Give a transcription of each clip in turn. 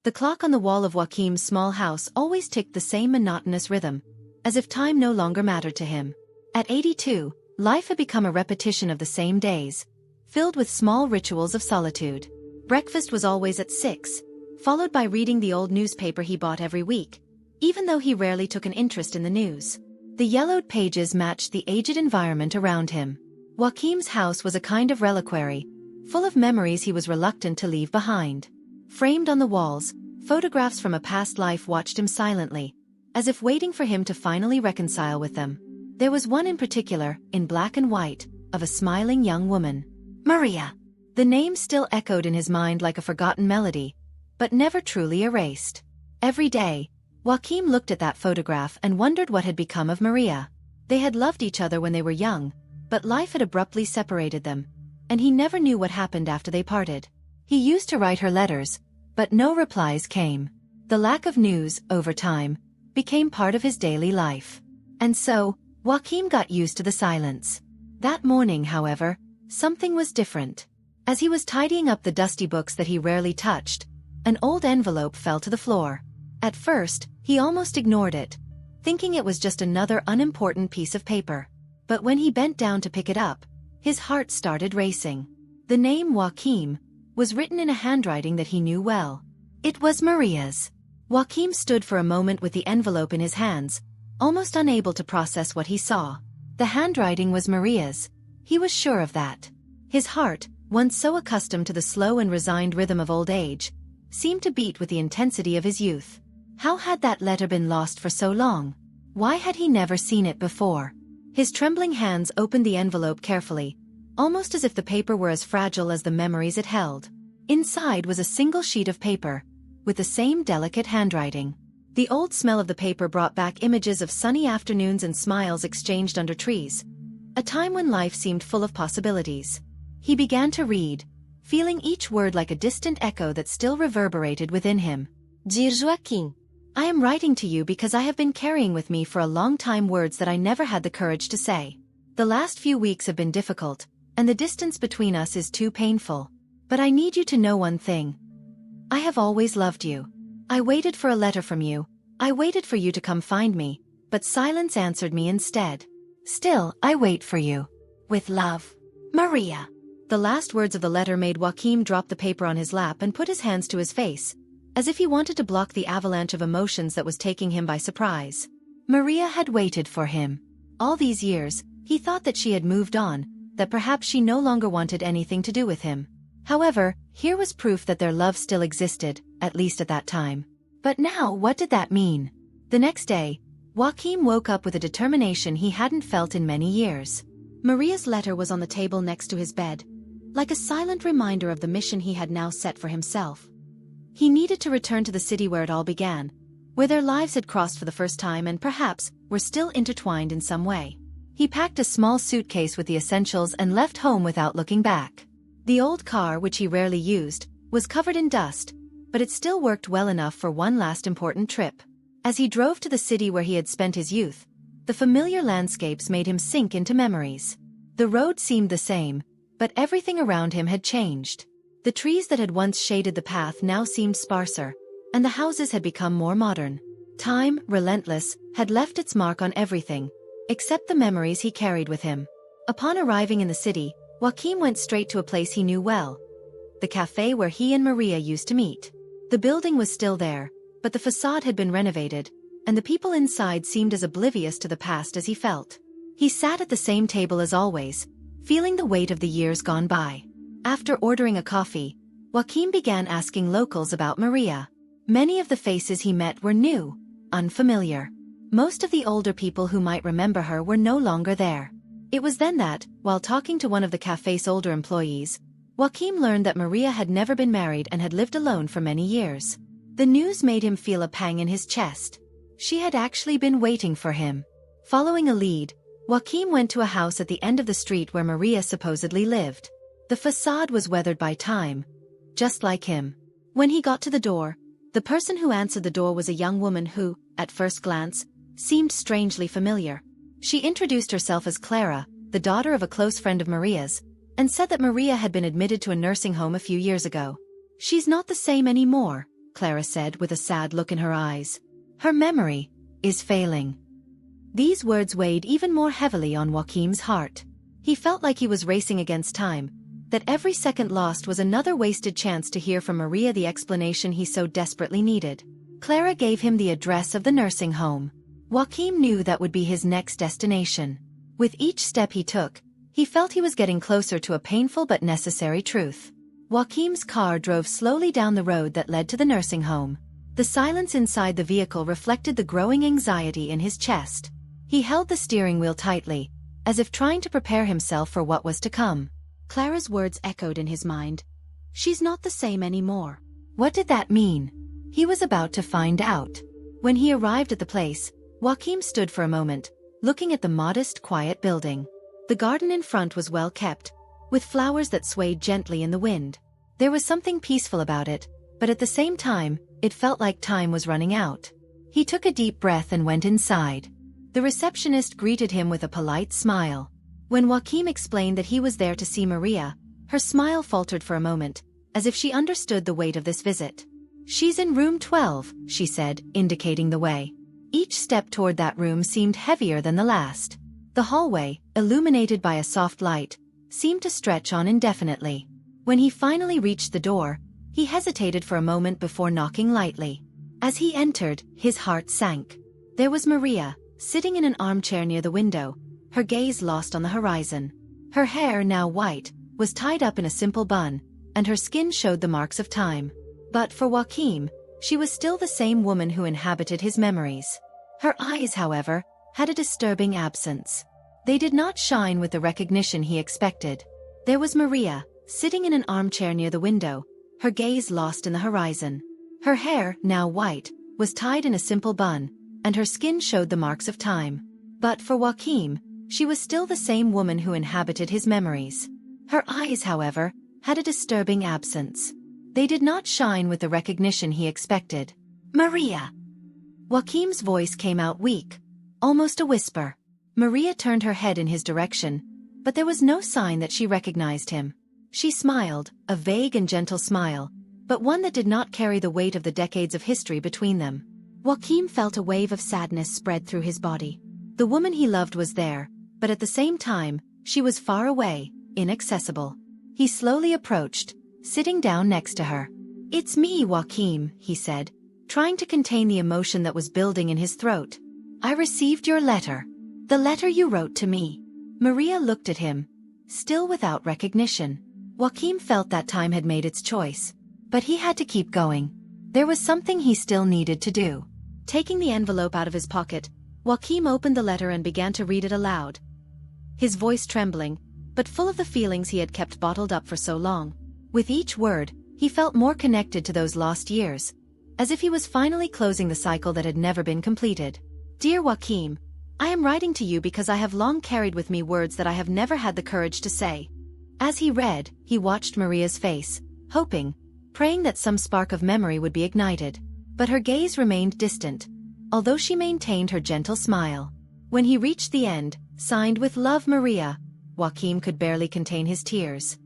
The clock on the wall of Joaquim's small house always ticked the same monotonous rhythm, as if time no longer mattered to him. At 82, life had become a repetition of the same days, filled with small rituals of solitude. Breakfast was always at 6, followed by reading the old newspaper he bought every week, even though he rarely took an interest in the news. The yellowed pages matched the aged environment around him. Joaquim's house was a kind of reliquary, full of memories he was reluctant to leave behind. Framed on the walls, photographs from a past life watched him silently, as if waiting for him to finally reconcile with them. There was one in particular, in black and white, of a smiling young woman. Maria. The name still echoed in his mind like a forgotten melody, but never truly erased. Every day, Joaquim looked at that photograph and wondered what had become of Maria. They had loved each other when they were young, but life had abruptly separated them, and he never knew what happened after they parted. He used to write her letters, but no replies came. The lack of news, over time, became part of his daily life. And so, Joaquim got used to the silence. That morning, however, something was different. As he was tidying up the dusty books that he rarely touched, an old envelope fell to the floor. At first, he almost ignored it, thinking it was just another unimportant piece of paper. But when he bent down to pick it up, his heart started racing. The name Joaquim was written in a handwriting that he knew well. It was Maria's. Joaquim stood for a moment with the envelope in his hands, almost unable to process what he saw. The handwriting was Maria's. He was sure of that. His heart, once so accustomed to the slow and resigned rhythm of old age, seemed to beat with the intensity of his youth. How had that letter been lost for so long? Why had he never seen it before? His trembling hands opened the envelope carefully, almost as if the paper were as fragile as the memories it held. Inside was a single sheet of paper, with the same delicate handwriting. The old smell of the paper brought back images of sunny afternoons and smiles exchanged under trees, a time when life seemed full of possibilities. He began to read, feeling each word like a distant echo that still reverberated within him. Dear Joaquim, I am writing to you because I have been carrying with me for a long time words that I never had the courage to say. The last few weeks have been difficult, and the distance between us is too painful. But I need you to know one thing. I have always loved you. I waited for a letter from you. I waited for you to come find me, but silence answered me instead. Still, I wait for you. With love, Maria. The last words of the letter made Joaquim drop the paper on his lap and put his hands to his face, as if he wanted to block the avalanche of emotions that was taking him by surprise. Maria had waited for him. All these years, he thought that she had moved on, that perhaps she no longer wanted anything to do with him. However, here was proof that their love still existed, at least at that time. But now, what did that mean? The next day, Joaquim woke up with a determination he hadn't felt in many years. Maria's letter was on the table next to his bed, like a silent reminder of the mission he had now set for himself. He needed to return to the city where it all began, where their lives had crossed for the first time and perhaps were still intertwined in some way. He packed a small suitcase with the essentials and left home without looking back. The old car, which he rarely used, was covered in dust, but it still worked well enough for one last important trip. As he drove to the city where he had spent his youth, the familiar landscapes made him sink into memories. The road seemed the same, but everything around him had changed. The trees that had once shaded the path now seemed sparser, and the houses had become more modern. Time, relentless, had left its mark on everything, except the memories he carried with him. Upon arriving in the city, Joaquim went straight to a place he knew well, the cafe where he and Maria used to meet. The building was still there, but the facade had been renovated, and the people inside seemed as oblivious to the past as he felt. He sat at the same table as always, feeling the weight of the years gone by. After ordering a coffee, Joaquim began asking locals about Maria. Many of the faces he met were new, unfamiliar. Most of the older people who might remember her were no longer there. It was then that, while talking to one of the cafe's older employees, Joaquim learned that Maria had never been married and had lived alone for many years. The news made him feel a pang in his chest. She had actually been waiting for him. Following a lead, Joaquim went to a house at the end of the street where Maria supposedly lived. The facade was weathered by time, just like him. When he got to the door, the person who answered the door was a young woman who, at first glance, seemed strangely familiar. She introduced herself as Clara, the daughter of a close friend of Maria's, and said that Maria had been admitted to a nursing home a few years ago. "She's not the same anymore," Clara said with a sad look in her eyes. Her memory is failing. These words weighed even more heavily on Joaquim's heart. He felt like he was racing against time, that every second lost was another wasted chance to hear from Maria the explanation he so desperately needed. Clara gave him the address of the nursing home. Joaquim knew that would be his next destination. With each step he took, he felt he was getting closer to a painful but necessary truth. Joaquim's car drove slowly down the road that led to the nursing home. The silence inside the vehicle reflected the growing anxiety in his chest. He held the steering wheel tightly, as if trying to prepare himself for what was to come. Clara's words echoed in his mind. She's not the same anymore. What did that mean? He was about to find out. When he arrived at the place, Joaquim stood for a moment, looking at the modest, quiet building. The garden in front was well kept, with flowers that swayed gently in the wind. There was something peaceful about it, but at the same time, it felt like time was running out. He took a deep breath and went inside. The receptionist greeted him with a polite smile. When Joaquim explained that he was there to see Maria, her smile faltered for a moment, as if she understood the weight of this visit. She's in room 12, she said, indicating the way. Each step toward that room seemed heavier than the last. The hallway, illuminated by a soft light, seemed to stretch on indefinitely. When he finally reached the door, he hesitated for a moment before knocking lightly. As he entered, his heart sank. There was Maria, sitting in an armchair near the window, her gaze lost on the horizon. Her hair, now white, was tied up in a simple bun, and her skin showed the marks of time. But for Joaquim, she was still the same woman who inhabited his memories. Her eyes, however, had a disturbing absence. They did not shine with the recognition he expected. There was Maria, sitting in an armchair near the window, her gaze lost in the horizon. Her hair, now white, was tied in a simple bun, and her skin showed the marks of time. But for Joaquim, she was still the same woman who inhabited his memories. Her eyes, however, had a disturbing absence. They did not shine with the recognition he expected. Maria! Joaquim's voice came out weak, almost a whisper. Maria turned her head in his direction, but there was no sign that she recognized him. She smiled, a vague and gentle smile, but one that did not carry the weight of the decades of history between them. Joaquim felt a wave of sadness spread through his body. The woman he loved was there, but at the same time, she was far away, inaccessible. He slowly approached, sitting down next to her. "It's me, Joaquim," he said, trying to contain the emotion that was building in his throat. "I received your letter. The letter you wrote to me." Maria looked at him, still without recognition. Joaquim felt that time had made its choice, but he had to keep going. There was something he still needed to do. Taking the envelope out of his pocket, Joaquim opened the letter and began to read it aloud. His voice trembling, but full of the feelings he had kept bottled up for so long. With each word, he felt more connected to those lost years, as if he was finally closing the cycle that had never been completed. "Dear Joaquim, I am writing to you because I have long carried with me words that I have never had the courage to say." As he read, he watched Maria's face, hoping, praying that some spark of memory would be ignited. But her gaze remained distant, although she maintained her gentle smile. When he reached the end, signed with "Love, Maria," Joaquim could barely contain his tears.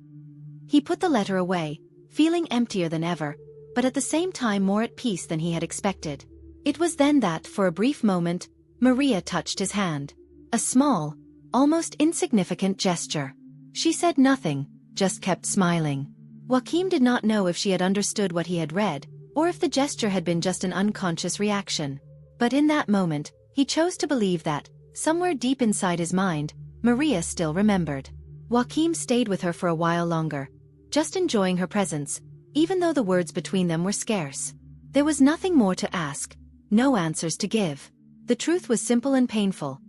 He put the letter away, feeling emptier than ever, but at the same time more at peace than he had expected. It was then that, for a brief moment, Maria touched his hand. A small, almost insignificant gesture. She said nothing, just kept smiling. Joaquim did not know if she had understood what he had read, or if the gesture had been just an unconscious reaction. But in that moment, he chose to believe that, somewhere deep inside his mind, Maria still remembered. Joaquim stayed with her for a while longer, just enjoying her presence, even though the words between them were scarce. There was nothing more to ask, no answers to give. The truth was simple and painful.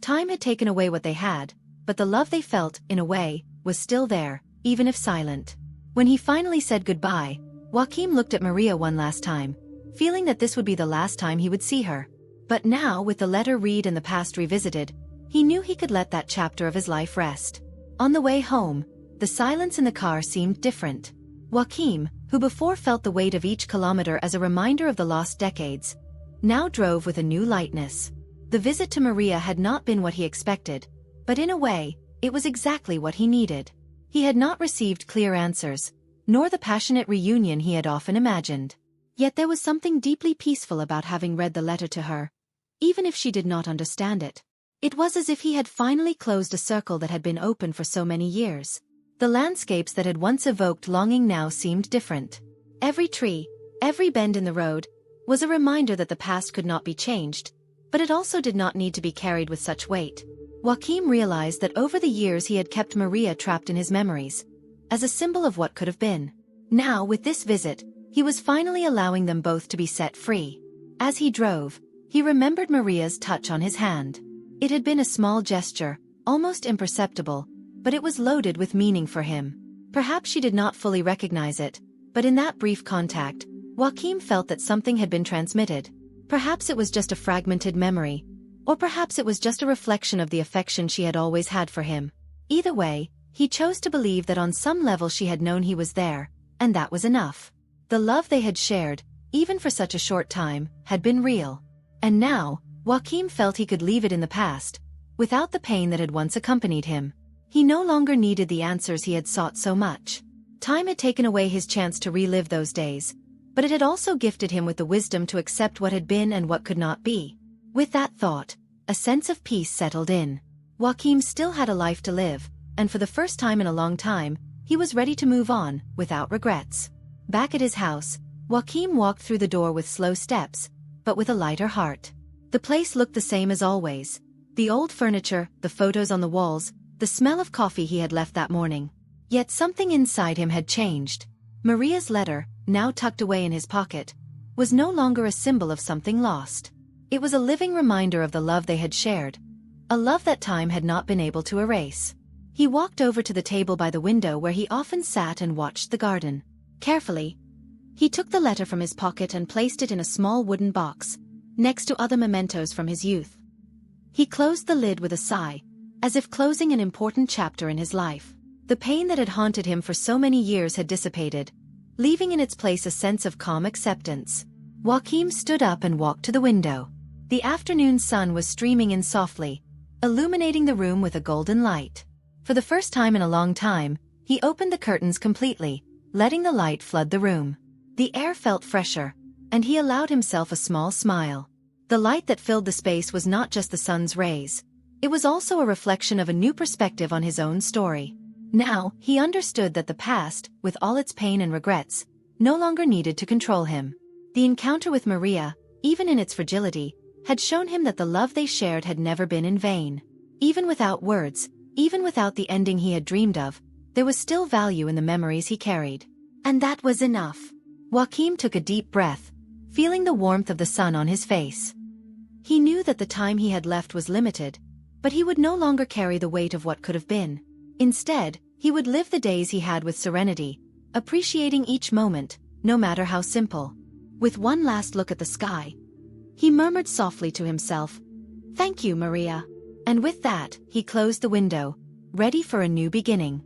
Time had taken away what they had, but the love they felt, in a way, was still there, even if silent. When he finally said goodbye, Joaquim looked at Maria one last time, feeling that this would be the last time he would see her. But now, with the letter read and the past revisited, he knew he could let that chapter of his life rest. On the way home, the silence in the car seemed different. Joaquim, who before felt the weight of each kilometer as a reminder of the lost decades, now drove with a new lightness. The visit to Maria had not been what he expected, but in a way, it was exactly what he needed. He had not received clear answers, nor the passionate reunion he had often imagined. Yet there was something deeply peaceful about having read the letter to her, even if she did not understand it. It was as if he had finally closed a circle that had been open for so many years. The landscapes that had once evoked longing now seemed different. Every tree, every bend in the road, was a reminder that the past could not be changed, but it also did not need to be carried with such weight. Joaquim realized that over the years he had kept Maria trapped in his memories, as a symbol of what could have been. Now, with this visit, he was finally allowing them both to be set free. As he drove, he remembered Maria's touch on his hand. It had been a small gesture, almost imperceptible, but it was loaded with meaning for him. Perhaps she did not fully recognize it, but in that brief contact, Joaquim felt that something had been transmitted. Perhaps it was just a fragmented memory, or perhaps it was just a reflection of the affection she had always had for him. Either way, he chose to believe that on some level she had known he was there, and that was enough. The love they had shared, even for such a short time, had been real. And now, Joaquim felt he could leave it in the past, without the pain that had once accompanied him. He no longer needed the answers he had sought so much. Time had taken away his chance to relive those days, but it had also gifted him with the wisdom to accept what had been and what could not be. With that thought, a sense of peace settled in. Joaquim still had a life to live, and for the first time in a long time, he was ready to move on, without regrets. Back at his house, Joaquim walked through the door with slow steps, but with a lighter heart. The place looked the same as always. The old furniture, the photos on the walls, the smell of coffee he had left that morning. Yet something inside him had changed. Maria's letter, now tucked away in his pocket, was no longer a symbol of something lost. It was a living reminder of the love they had shared, a love that time had not been able to erase. He walked over to the table by the window where he often sat and watched the garden. Carefully, he took the letter from his pocket and placed it in a small wooden box, next to other mementos from his youth. He closed the lid with a sigh, as if closing an important chapter in his life. The pain that had haunted him for so many years had dissipated, leaving in its place a sense of calm acceptance. Joaquim stood up and walked to the window. The afternoon sun was streaming in softly, illuminating the room with a golden light. For the first time in a long time, he opened the curtains completely, letting the light flood the room. The air felt fresher, and he allowed himself a small smile. The light that filled the space was not just the sun's rays. It was also a reflection of a new perspective on his own story. Now, he understood that the past, with all its pain and regrets, no longer needed to control him. The encounter with Maria, even in its fragility, had shown him that the love they shared had never been in vain. Even without words, even without the ending he had dreamed of, there was still value in the memories he carried. And that was enough. Joaquim took a deep breath, feeling the warmth of the sun on his face. He knew that the time he had left was limited, but he would no longer carry the weight of what could have been. Instead, he would live the days he had with serenity, appreciating each moment, no matter how simple. With one last look at the sky, he murmured softly to himself, "Thank you, Maria." And with that, he closed the window, ready for a new beginning.